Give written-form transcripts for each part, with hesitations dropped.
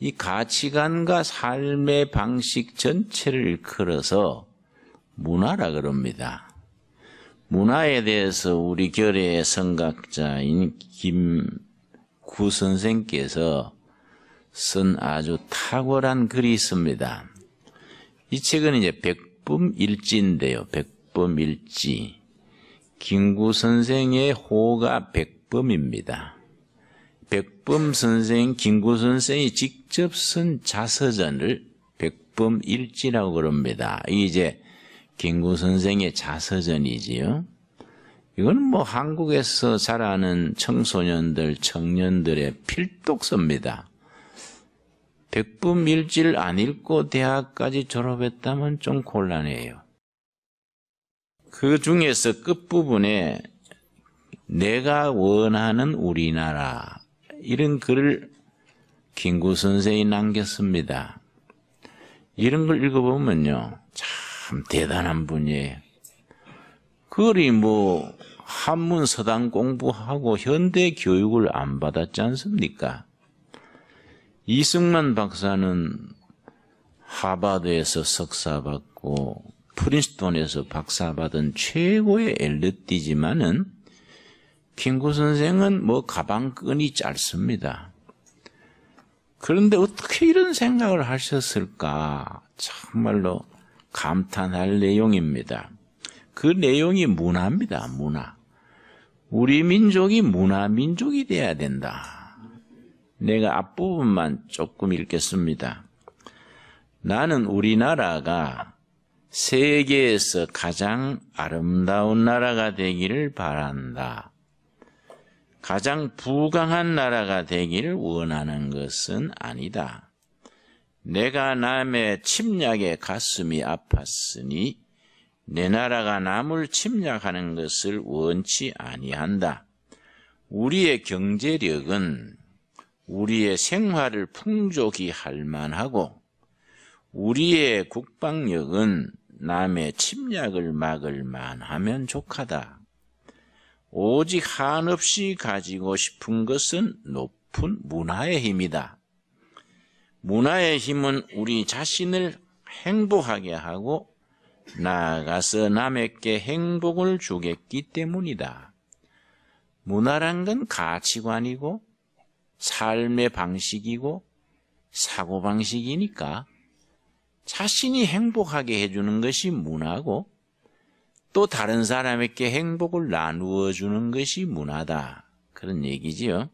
이 가치관과 삶의 방식 전체를 일컬어서 문화라 그럽니다. 문화에 대해서 우리 결의 성각자인 김구 선생께서 쓴 아주 탁월한 글이 있습니다. 이 책은 이제 백범일지인데요. 백범일지. 김구 선생의 호가 백범입니다. 백범 선생, 김구 선생이 직접 쓴 자서전을 백범일지라고 그럽니다. 이게 이제 김구 선생의 자서전이지요. 이건 뭐 한국에서 자라는 청소년들, 청년들의 필독서입니다. 백범일지를 안 읽고 대학까지 졸업했다면 좀 곤란해요. 그 중에서 끝부분에 내가 원하는 우리나라 이런 글을 김구 선생이 남겼습니다. 이런 걸 읽어보면요, 참 대단한 분이에요. 그리 뭐 한문 서당 공부하고 현대 교육을 안 받았지 않습니까? 이승만 박사는 하버드에서 석사 받고 프린스턴에서 박사 받은 최고의 엘리트이지만은 김구 선생은 뭐 가방끈이 짧습니다. 그런데 어떻게 이런 생각을 하셨을까? 정말로 감탄할 내용입니다. 그 내용이 문화입니다. 문화. 우리 민족이 문화민족이 돼야 된다. 내가 앞부분만 조금 읽겠습니다. 나는 우리나라가 세계에서 가장 아름다운 나라가 되기를 바란다. 가장 부강한 나라가 되기를 원하는 것은 아니다. 내가 남의 침략에 가슴이 아팠으니 내 나라가 남을 침략하는 것을 원치 아니한다. 우리의 경제력은 우리의 생활을 풍족히 할 만하고 우리의 국방력은 남의 침략을 막을 만하면 족하다. 오직 한없이 가지고 싶은 것은 높은 문화의 힘이다. 문화의 힘은 우리 자신을 행복하게 하고 나아가서 남에게 행복을 주겠기 때문이다. 문화란 건 가치관이고 삶의 방식이고 사고방식이니까 자신이 행복하게 해주는 것이 문화고 또 다른 사람에게 행복을 나누어 주는 것이 문화다. 그런 얘기지요.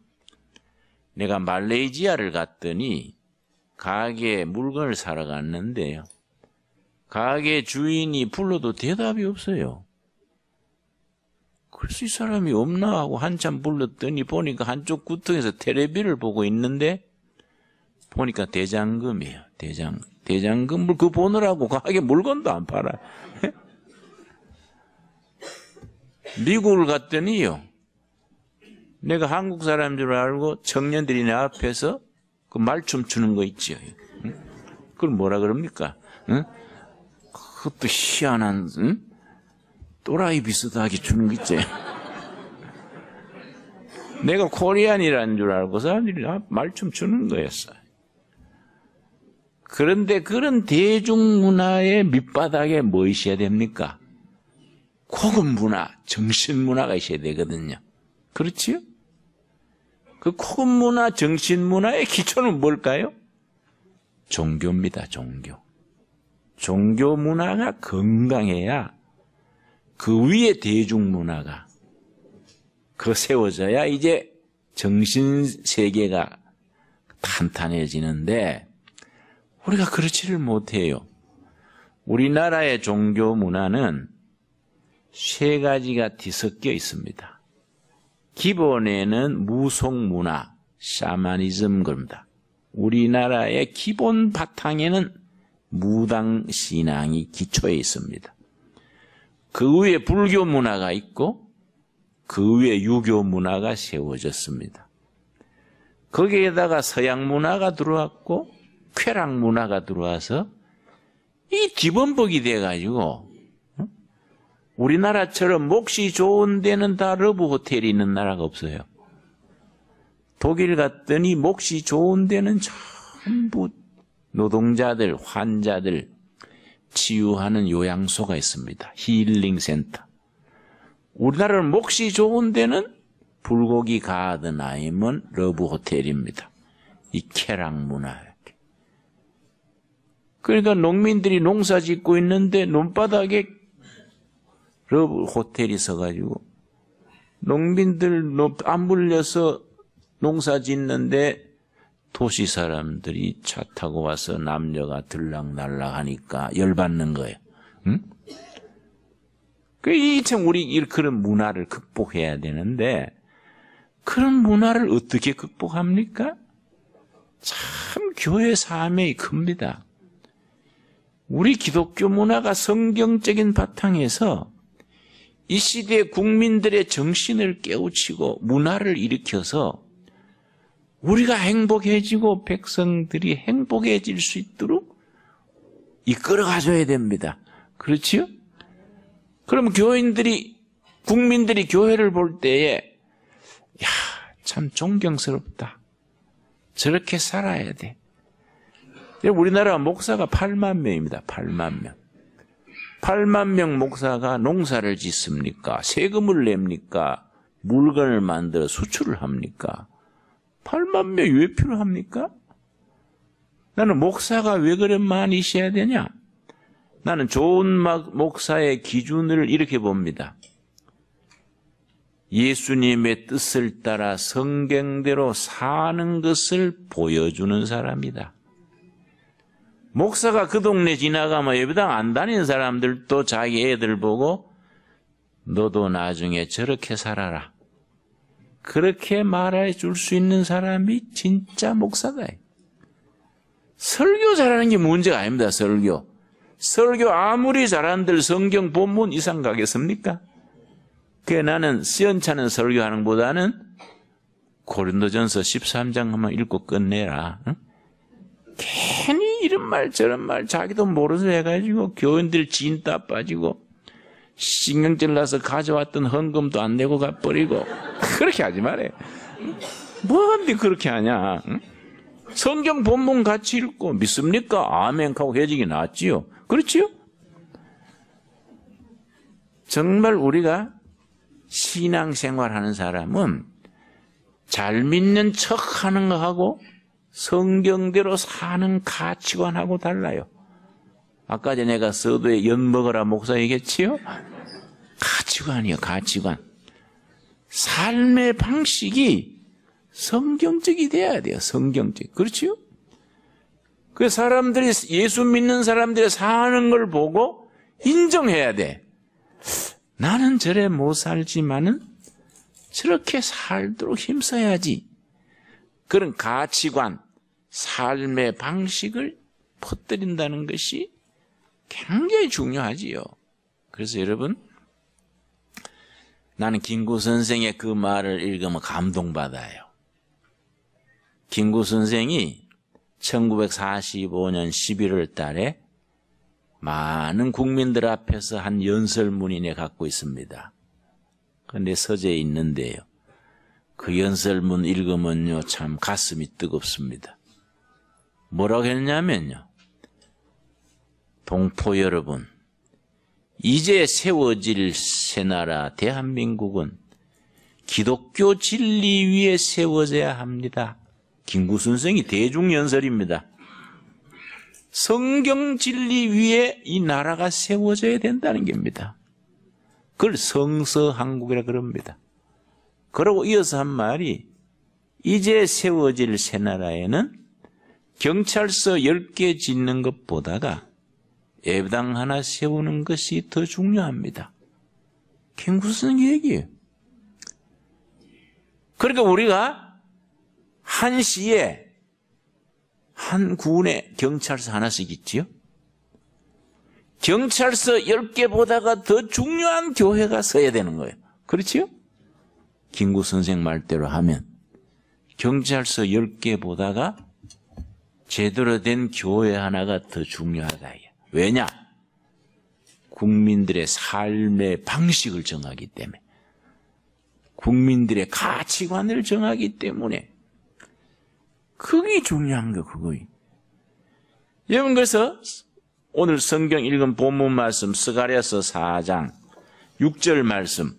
내가 말레이시아를 갔더니 가게에 물건을 사러 갔는데요. 가게 주인이 불러도 대답이 없어요. 그래서 이 사람이 없나 하고 한참 불렀더니 보니까 한쪽 구석에서 텔레비를 보고 있는데 보니까 대장금이에요. 대장금을 그 보느라고 가게 물건도 안 팔아. 미국을 갔더니요, 내가 한국 사람인 줄 알고 청년들이 내 앞에서 그 말춤 추는 거 있죠. 그걸 뭐라 그럽니까? 그것도 희한한 또라이 비슷하게 추는 거 있지. 내가 코리안이라는 줄 알고 사람들이 말춤 추는 거였어요. 그런데 그런 대중문화의 밑바닥에 뭐 있어야 됩니까? 고급 문화, 정신문화가 있어야 되거든요. 그렇지요? 그 고급 문화, 정신문화의 기초는 뭘까요? 종교입니다. 종교. 종교 문화가 건강해야 그 위에 대중문화가 그 세워져야 이제 정신세계가 탄탄해지는데 우리가 그렇지를 못해요. 우리나라의 종교 문화는 세 가지가 뒤섞여 있습니다. 기본에는 무속문화, 샤머니즘 겁니다. 우리나라의 기본 바탕에는 무당신앙이 기초에 있습니다. 그 위에 불교 문화가 있고 그 위에 유교 문화가 세워졌습니다. 거기에다가 서양 문화가 들어왔고 쾌락 문화가 들어와서 이 기본복이 돼가지고 우리나라처럼 몫이 좋은 데는 다 러브 호텔이 있는 나라가 없어요. 독일 갔더니 몫이 좋은 데는 전부 노동자들, 환자들 치유하는 요양소가 있습니다. 힐링센터. 우리나라는 몫이 좋은 데는 불고기 가든하임은 러브 호텔입니다. 이 쾌락 문화. 그러니까 농민들이 농사 짓고 있는데 논바닥에 러브 호텔이 서가지고 농민들 안 물려서 농사 짓는데 도시 사람들이 차 타고 와서 남녀가 들락날락 하니까 열받는 거예요. 응? 참 우리 그런 문화를 극복해야 되는데 그런 문화를 어떻게 극복합니까? 참 교회 사명이 큽니다. 우리 기독교 문화가 성경적인 바탕에서 이 시대의 국민들의 정신을 깨우치고 문화를 일으켜서 우리가 행복해지고 백성들이 행복해질 수 있도록 이끌어 가줘야 됩니다. 그렇지요? 그럼 국민들이 교회를 볼 때에 참 존경스럽다. 저렇게 살아야 돼. 우리나라 목사가 8만 명입니다. 8만 명. 8만 명 목사가 농사를 짓습니까? 세금을 냅니까? 물건을 만들어 수출을 합니까? 8만 명이 왜 필요합니까? 나는 목사가 왜 그런 많이 있어야 되냐? 나는 좋은 목사의 기준을 이렇게 봅니다. 예수님의 뜻을 따라 성경대로 사는 것을 보여주는 사람이다. 목사가 그 동네 지나가면 예배당 안 다니는 사람들도 자기 애들 보고 너도 나중에 저렇게 살아라. 그렇게 말해 줄 수 있는 사람이 진짜 목사다. 설교 잘하는 게 문제가 아닙니다. 설교 아무리 잘한들 성경 본문 이상 가겠습니까? 그래 나는 시원찮은 설교하는 것보다는 고린도전서 13장 한번 읽고 끝내라. 응? 괜히 이런 말 저런 말 자기도 모르서 해가지고 교인들 진따 빠지고 신경질 나서 가져왔던 헌금도 안 내고 가버리고 그렇게 하지 말아요. 뭐한데 그렇게 하냐? 응? 성경 본문 같이 읽고 믿습니까? 아멘 하고 해지기 낫지요. 그렇지요? 정말 우리가 신앙생활하는 사람은 잘 믿는 척하는 거하고 성경대로 사는 가치관하고 달라요. 아까 전에 내가 서두에 연 먹어라 목사 얘기했지요? 가치관이요, 가치관. 삶의 방식이 성경적이 돼야 돼요, 성경적. 그렇지요? 그 사람들이, 예수 믿는 사람들이 사는 걸 보고 인정해야 돼. 나는 저래 못 살지만은 저렇게 살도록 힘써야지. 그런 가치관, 삶의 방식을 퍼뜨린다는 것이 굉장히 중요하지요. 그래서 여러분, 나는 김구 선생의 그 말을 읽으면 감동받아요. 김구 선생이 1945년 11월 달에 많은 국민들 앞에서 한 연설문이 갖고 있습니다. 그런데 서재에 있는데요. 그 연설문 읽으면요, 참 가슴이 뜨겁습니다. 뭐라고 했냐면요. 동포 여러분, 이제 세워질 새나라 대한민국은 기독교 진리 위에 세워져야 합니다. 김구 선생이 대중연설입니다. 성경 진리 위에 이 나라가 세워져야 된다는 겁니다. 그걸 성서한국이라 그럽니다. 그러고 이어서 한 말이 이제 세워질 새나라에는 경찰서 10개 짓는 것보다가 예배당 하나 세우는 것이 더 중요합니다. 김구 선생 얘기예요. 그러니까 우리가 한 시에 한 군에 경찰서 하나씩 있지요. 경찰서 10개보다가 더 중요한 교회가 서야 되는 거예요. 그렇지요? 김구 선생 말대로 하면 경찰서 10개보다가 제대로 된 교회 하나가 더 중요하다. 왜냐? 국민들의 삶의 방식을 정하기 때문에, 국민들의 가치관을 정하기 때문에, 그게 중요한 거, 그거. 여러분, 그래서 오늘 성경 읽은 본문 말씀, 스가랴서 4장 6절 말씀,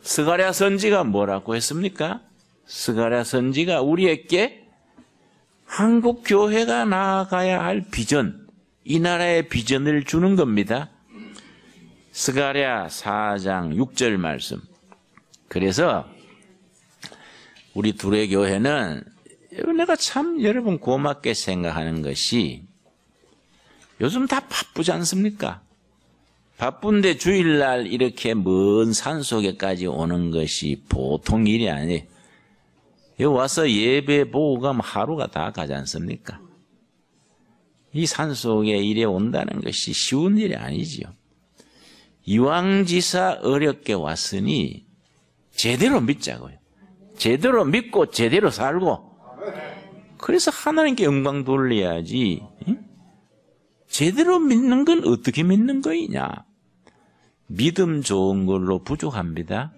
스가랴 선지가 뭐라고 했습니까? 스가랴 선지가 우리에게 한국 교회가 나아가야 할 비전, 이 나라의 비전을 주는 겁니다. 스가랴 4장 6절 말씀. 그래서 우리 둘의 교회는 내가 참 여러분 고맙게 생각하는 것이 요즘 다 바쁘지 않습니까? 바쁜데 주일날 이렇게 먼 산속에까지 오는 것이 보통 일이 아니에요. 여기 와서 예배 보고 가면 하루가 다 가지 않습니까? 이 산속에 이래 온다는 것이 쉬운 일이 아니지요. 이왕지사 어렵게 왔으니 제대로 믿자고요. 제대로 믿고 제대로 살고, 그래서 하나님께 영광 돌려야지. 제대로 믿는 건 어떻게 믿는 거이냐? 믿음 좋은 걸로 부족합니다.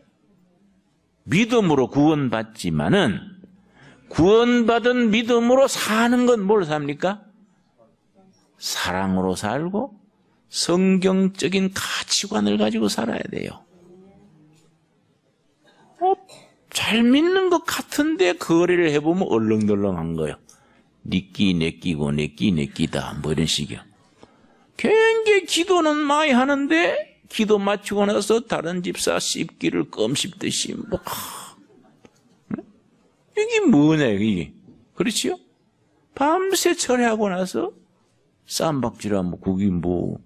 믿음으로 구원받지만은 구원받은 믿음으로 사는 건 뭘 삽니까? 사랑으로 살고 성경적인 가치관을 가지고 살아야 돼요. 잘 믿는 것 같은데 거래를 해보면 얼렁덜렁한 거예요. 니끼 내끼고 내끼 내끼다 뭐 이런 식이요. 굉장히 기도는 많이 하는데 기도 마치고 나서 다른 집사 씹기를 껌 씹듯이 뭐 이게 뭐냐 이게. 그렇지요? 밤새 철회하고 나서 쌈박질하면 그게 뭐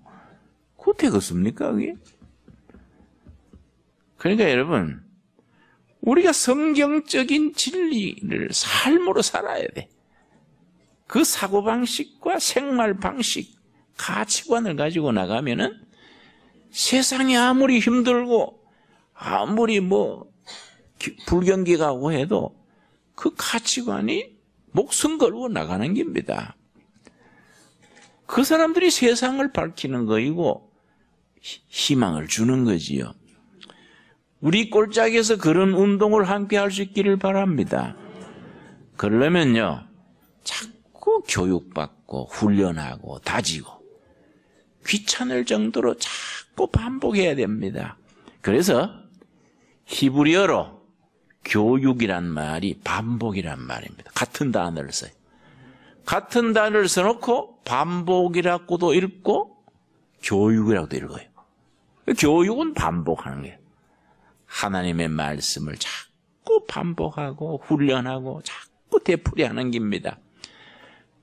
그거 되겠습니까 그게? 그러니까 여러분, 우리가 성경적인 진리를 삶으로 살아야 돼. 그 사고방식과 생활방식, 가치관을 가지고 나가면은 세상이 아무리 힘들고 아무리 뭐 불경기 가고 해도 그 가치관이 목숨 걸고 나가는 겁니다. 그 사람들이 세상을 밝히는 거이고 희망을 주는 거지요. 우리 꼴짝에서 그런 운동을 함께 할 수 있기를 바랍니다. 그러려면요, 자꾸 교육받고 훈련하고 다지고 귀찮을 정도로 자꾸 반복해야 됩니다. 그래서 히브리어로 교육이란 말이 반복이란 말입니다. 같은 단어를 써요. 같은 단어를 써놓고 반복이라고도 읽고 교육이라고도 읽어요. 교육은 반복하는 거예요. 하나님의 말씀을 자꾸 반복하고 훈련하고 자꾸 되풀이하는 겁니다.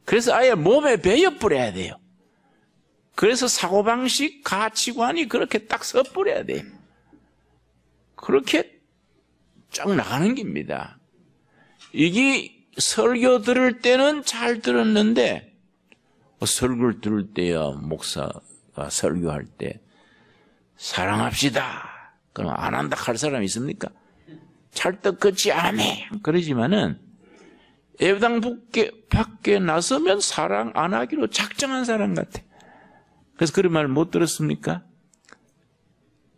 그래서 아예 몸에 배어버려야 돼요. 그래서 사고방식, 가치관이 그렇게 딱 서버려야 돼요. 그렇게 쫙 나가는 겁니다. 이게 설교 들을 때는 잘 들었는데 설교를 들을 때야 목사가 설교할 때 사랑합시다. 그럼 안 한다 할 사람이 있습니까? 찰떡같이 아멘 그러지만은 예배당 밖에 나서면 사랑 안 하기로 작정한 사람 같아. 그래서 그런 말 못 들었습니까?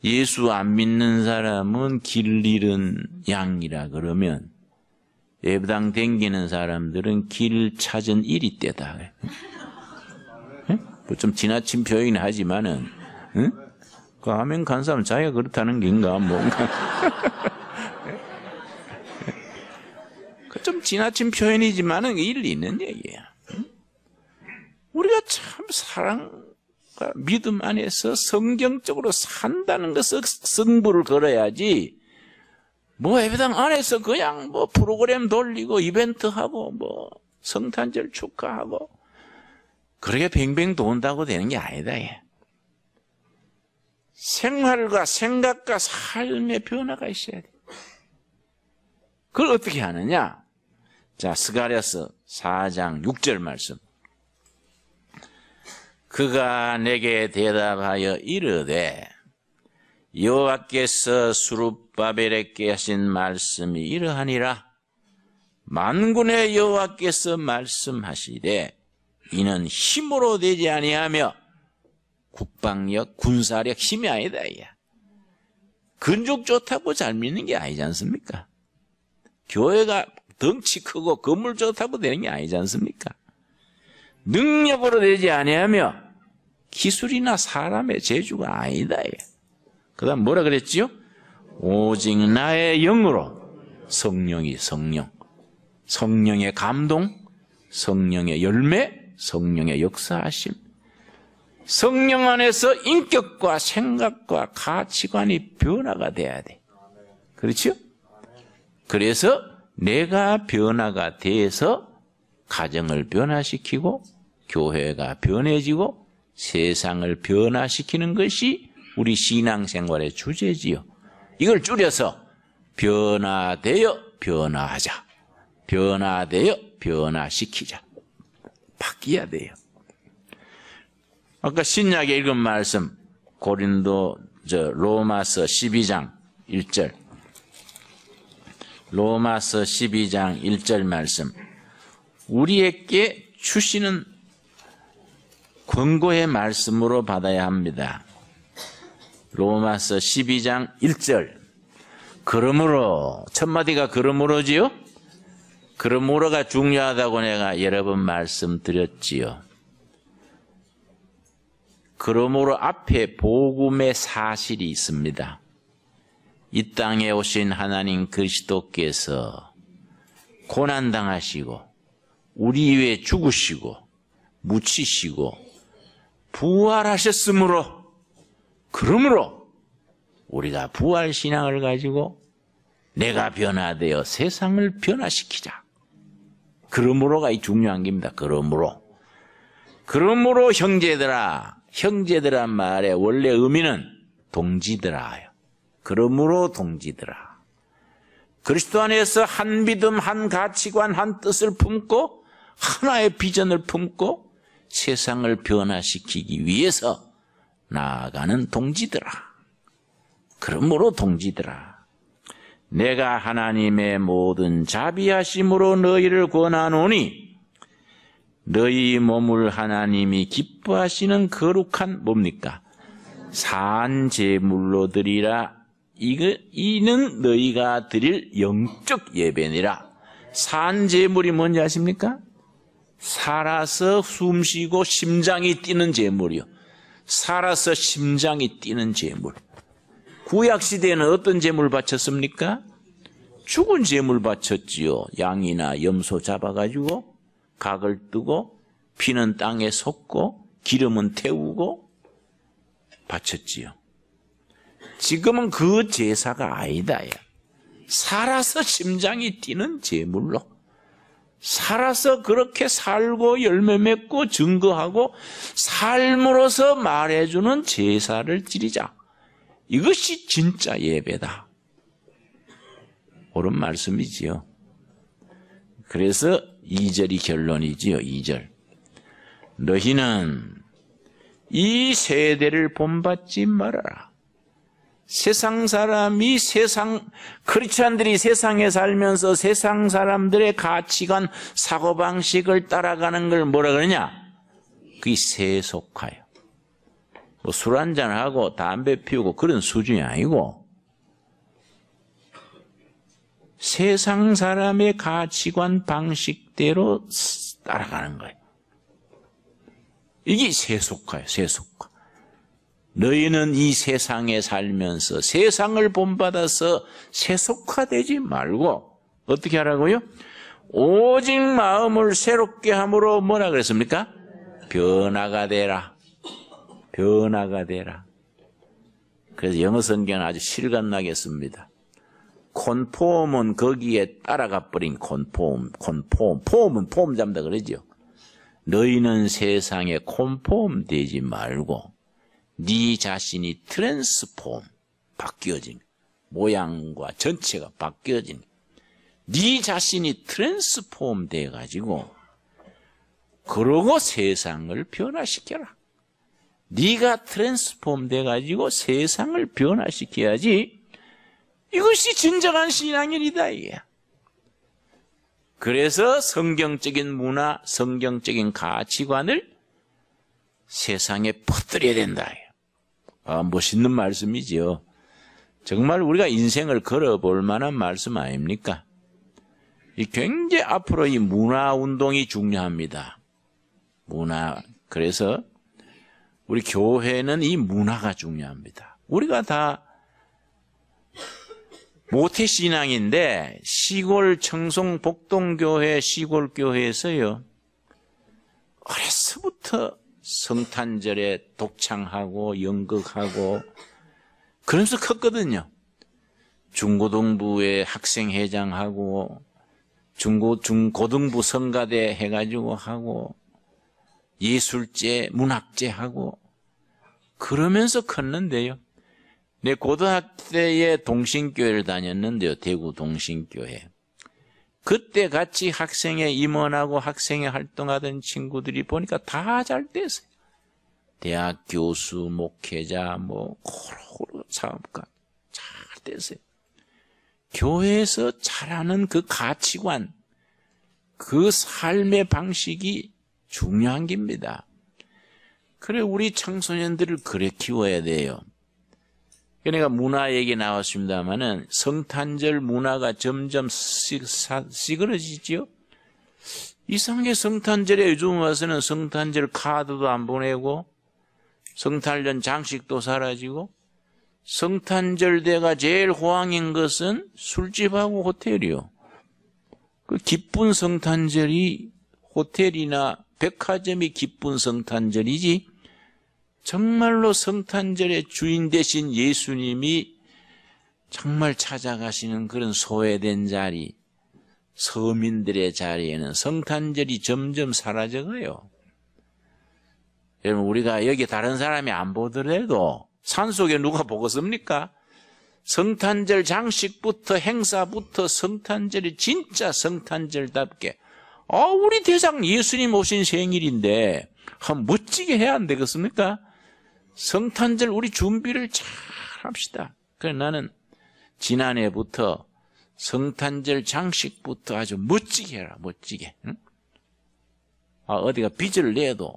예수 안 믿는 사람은 길 잃은 양이라 그러면 예배당 댕기는 사람들은 길 찾은 이리 떼다. 뭐 좀 지나친 표현이 하지만은, 응? 그 아멘 간 사람 자기가 그렇다는 게인가, 뭔가. 그 좀 지나친 표현이지만은 일리 있는 얘기야. 우리가 참 사랑과 믿음 안에서 성경적으로 산다는 것을 승부를 걸어야지, 뭐 예배당 안에서 그냥 뭐 프로그램 돌리고 이벤트 하고 뭐 성탄절 축하하고 그렇게 뱅뱅 돈다고 되는 게 아니다. 생활과 생각과 삶의 변화가 있어야 돼. 그걸 어떻게 하느냐? 자, 스가랴서 4장 6절 말씀. 그가 내게 대답하여 이르되 여호와께서 스룹바벨에게 하신 말씀이 이러하니라. 만군의 여호와께서 말씀하시되 이는 힘으로 되지 아니하며 국방력, 군사력, 힘이 아니다. 근육 좋다고 잘 믿는 게 아니지 않습니까? 덩치 크고 건물 좋다고 되는 게 아니지 않습니까? 능력으로 되지 아니하며 기술이나 사람의 재주가 아니다. 그 다음 뭐라 그랬지요? 오직 나의 영으로 성령의 감동, 성령의 열매, 성령의 역사하심. 성령 안에서 인격과 생각과 가치관이 변화가 돼야 돼. 그렇죠? 그래서 내가 변화가 돼서 가정을 변화시키고 교회가 변해지고 세상을 변화시키는 것이 우리 신앙생활의 주제지요. 이걸 줄여서 변화되어 변화하자. 변화되어 변화시키자. 바뀌어야 돼요. 아까 신약에 읽은 말씀 로마서 12장 1절 로마서 12장 1절 말씀 우리에게 주시는 권고의 말씀으로 받아야 합니다. 로마서 12장 1절 그러므로 첫 마디가 그러므로지요? 그러므로가 중요하다고 내가 여러 번 말씀드렸지요. 그러므로 앞에 복음의 사실이 있습니다. 이 땅에 오신 하나님 그리스도께서 고난당하시고 우리 위해 죽으시고 묻히시고 부활하셨으므로 그러므로 우리가 부활신앙을 가지고 내가 변화되어 세상을 변화시키자. 그러므로가 이 중요한 겁니다. 그러므로 형제들아 말의 원래 의미는 동지들아요. 그러므로 동지들아. 그리스도 안에서 한 믿음, 한 가치관, 한 뜻을 품고 하나의 비전을 품고 세상을 변화시키기 위해서 나아가는 동지들아. 그러므로 동지들아. 내가 하나님의 모든 자비하심으로 너희를 권하노니 너희 몸을 하나님이 기뻐하시는 거룩한 뭡니까? 산 제물로 드리라. 이는 너희가 드릴 영적 예배니라. 산 제물이 뭔지 아십니까? 살아서 숨쉬고 심장이 뛰는 제물이요. 살아서 심장이 뛰는 제물. 구약시대에는 어떤 제물 바쳤습니까? 죽은 제물 바쳤지요. 양이나 염소 잡아가지고 각을 뜨고 피는 땅에 솟고 기름은 태우고 바쳤지요. 지금은 그 제사가 아니다. 살아서 심장이 뛰는 제물로 살아서 그렇게 살고 열매 맺고 증거하고 삶으로서 말해주는 제사를 드리자. 이것이 진짜 예배다. 옳은 말씀이지요. 그래서 2절이 결론이지요. 2절. 너희는 이 세대를 본받지 말아라. 세상 사람이 크리스찬들이 세상에 살면서 세상 사람들의 가치관, 사고방식을 따라가는 걸 뭐라 그러냐? 그게 세속화요. 뭐 술 한잔하고 담배 피우고 그런 수준이 아니고 세상 사람의 가치관 방식대로 따라가는 거예요. 이게 세속화예요. 세속화. 너희는 이 세상에 살면서 세상을 본받아서 세속화되지 말고 어떻게 하라고요? 오직 마음을 새롭게 함으로 뭐라 그랬습니까? 변화가 되라. 변화가 되라. 그래서 영어 성경은 아주 실감나게 씁니다. 콘폼은 거기에 따라가 버린 폼은 폼 잡는다 그러죠. 너희는 세상에 콘폼 되지 말고 네 자신이 트랜스폼 바뀌어진 모양과 전체가 바뀌어진 네 자신이 트랜스폼 돼가지고 그러고 세상을 변화시켜라. 네가 트랜스폼 돼가지고 세상을 변화시켜야지. 이것이 진정한 신앙인이다 이게. 그래서 성경적인 문화, 성경적인 가치관을 세상에 퍼뜨려야 된다. 멋있는 말씀이지요. 정말 우리가 인생을 걸어볼 만한 말씀 아닙니까? 굉장히 앞으로 이 문화 운동이 중요합니다. 문화. 그래서 우리 교회는 이 문화가 중요합니다. 우리가 다 모태신앙인데 시골 청송 복동교회 시골교회에서요. 어려서부터 성탄절에 독창하고 연극하고 그러면서 컸거든요. 중고등부에 학생회장하고 중고등부 성가대 해가지고 하고 예술제, 문학제 하고 그러면서 컸는데요. 내 고등학교 때에 동신교회를 다녔는데요. 대구 동신교회. 그때 같이 학생회 임원하고 학생회 활동하던 친구들이 보니까 다 잘 됐어요. 대학 교수, 목회자, 고루 사업가 잘 됐어요. 교회에서 자라는 그 가치관, 그 삶의 방식이 중요한 겁니다. 그래 우리 청소년들을 그래 키워야 돼요. 그러니까 문화 얘기 나왔습니다마는 성탄절 문화가 점점 시그러지죠. 이상하게 성탄절에 요즘 와서는 성탄절 카드도 안 보내고 성탄절 장식도 사라지고 성탄절 때가 제일 호황인 것은 술집하고 호텔이요. 그 기쁜 성탄절이 호텔이나 백화점이 기쁜 성탄절이지 정말로 성탄절의 주인 되신 예수님이 정말 찾아가시는 그런 소외된 자리, 서민들의 자리에는 성탄절이 점점 사라져가요. 여러분 우리가 여기 다른 사람이 안 보더라도 산속에 누가 보겠습니까? 성탄절 장식부터 행사부터 성탄절이 진짜 성탄절답게 우리 대장 예수님 오신 생일인데 멋지게 해야 안 되겠습니까? 성탄절 우리 준비를 잘 합시다. 그래서 나는 지난해부터 성탄절 장식부터 아주 멋지게 해라. 멋지게. 응? 어디가 빚을 내도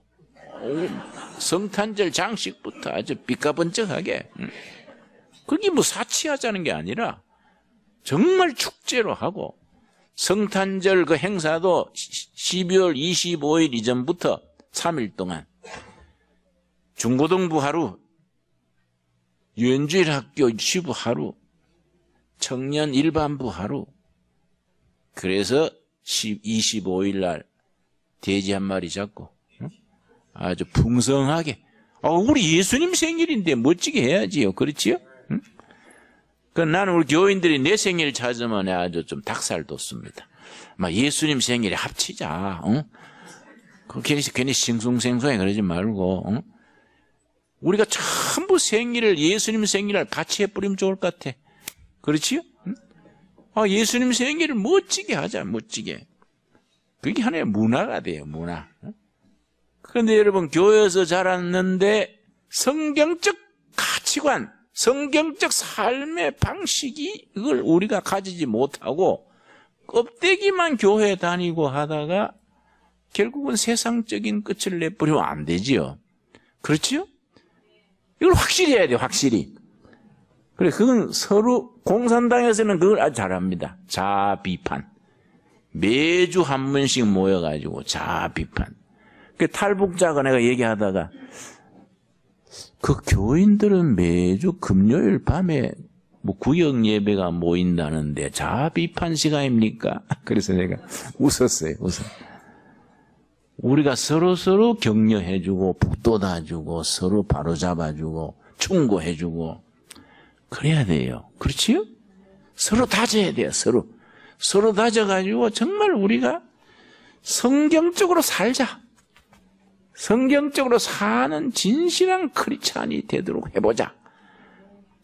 성탄절 장식부터 아주 삐까번쩍하게. 응? 그게 사치하자는 게 아니라 정말 축제로 하고 성탄절 그 행사도 12월 25일 이전부터 3일 동안 중고등부 하루, 유엔주일 학교 시부 하루, 청년 일반부 하루. 그래서 25일 날 돼지 한 마리 잡고 아주 풍성하게 우리 예수님 생일인데 멋지게 해야지요. 그렇지요? 나는 우리 교인들이 내 생일 찾으면 아주 좀 닭살 돋습니다. 예수님 생일에 합치자. 괜히 싱숭생숭해 그러지 말고. 우리가 전부 생일을 예수님 생일을 같이 해버리면 좋을 것 같아. 그렇지요? 예수님 생일을 멋지게 하자. 멋지게. 그게 하나의 문화가 돼요. 문화. 그런데 여러분 교회에서 자랐는데 성경적 가치관, 성경적 삶의 방식이 이걸 우리가 가지지 못하고 껍데기만 교회 다니고 하다가 결국은 세상적인 끝을 내버리면 안 되지요. 그렇지요? 이걸 확실히 해야 돼요. 확실히. 그래, 그건 서로 공산당에서는 그걸 아주 잘합니다. 자아 비판. 매주 한 번씩 모여가지고 자아 비판. 그 탈북자가 내가 얘기하다가 그 교인들은 매주 금요일 밤에 구역 예배가 모인다는데 자아 비판 시간입니까? 그래서 내가 웃었어요. 우리가 서로 격려해주고 북돋아주고 서로 바로잡아주고 충고해주고 그래야 돼요. 그렇지요? 서로 다져야 돼요. 서로 다져가지고 정말 우리가 성경적으로 살자. 성경적으로 사는 진실한 크리스찬이 되도록 해보자.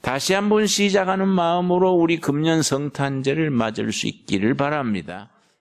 다시 한번 시작하는 마음으로 우리 금년 성탄절을 맞을 수 있기를 바랍니다.